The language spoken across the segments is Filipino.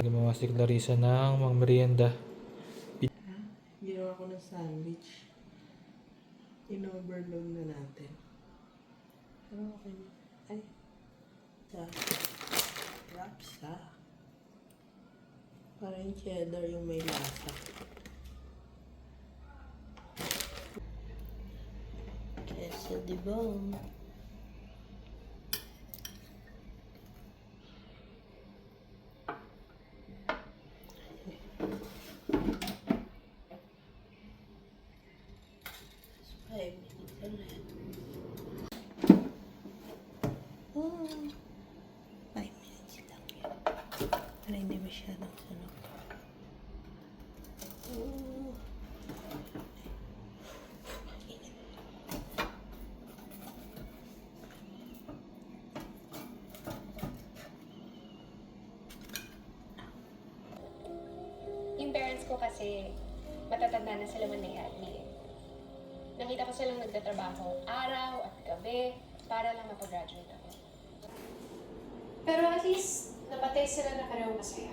Gumawa si Clarissa ng mga merienda. Ginawa ko ng sandwich. In-overload na natin. Pero okay na. Ay. Wraps ha. Parang cheddar yung may lasa. Queso de bone. Oh, 5 minutes lang yun. Para hindi masyadong sunog. Oh. Yung parents ko kasi matatanda na sila manayali. Nakita ko silang nagtatrabaho araw at gabi para lang mapag-graduate ako. Pero at least napatay sila na parehong masaya.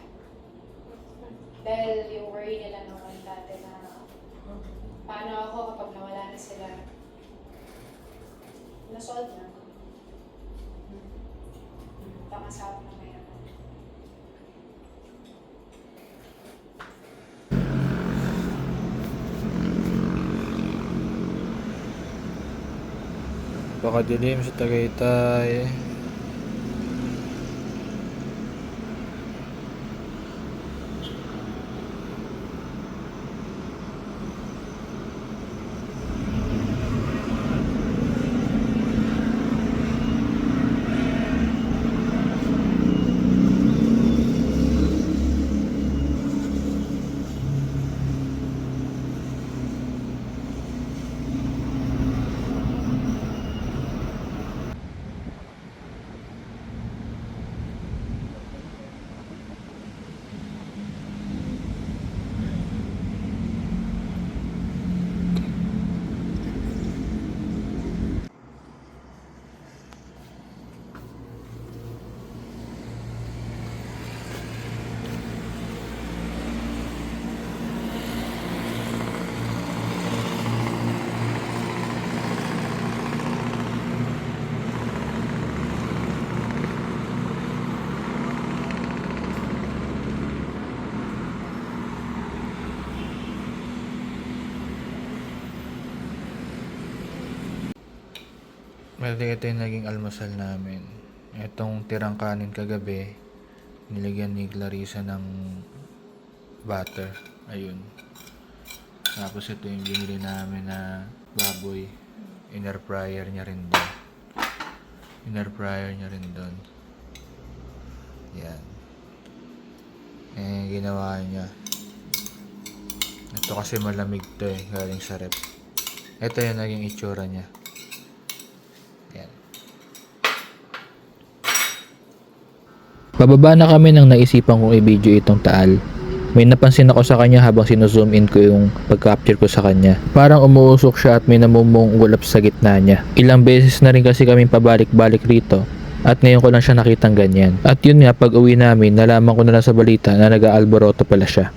Dahil yung worry nila naman dati na paano ako kapag nawala na sila. Nasolve na. Pangasawa na mayroon. Pakadilim sa Tagaytay. Bali, ito yung naging almusal namin. Itong tirang kanin kagabi, nilagyan ni Clarissa ng butter. Ayun. Tapos ito yung binili namin na baboy. Inner fryer niya rin doon. Yan. Ginawa niya. Ito kasi malamig to galing sa rep. Ito yung naging itsura niya. Yan. Bababa na kami nang naisipan kong i-video itong taal. May napansin ako sa kanya habang sino-zoom in ko yung pag-capture ko sa kanya. Parang umuusok siya at may namumong ulap sa gitna niya. Ilang beses na rin kasi kami pabalik-balik rito at ngayon ko lang siya nakitang ganyan. At yun nga, pag uwi namin, nalaman ko na lang sa balita na nag-aalboroto pala siya.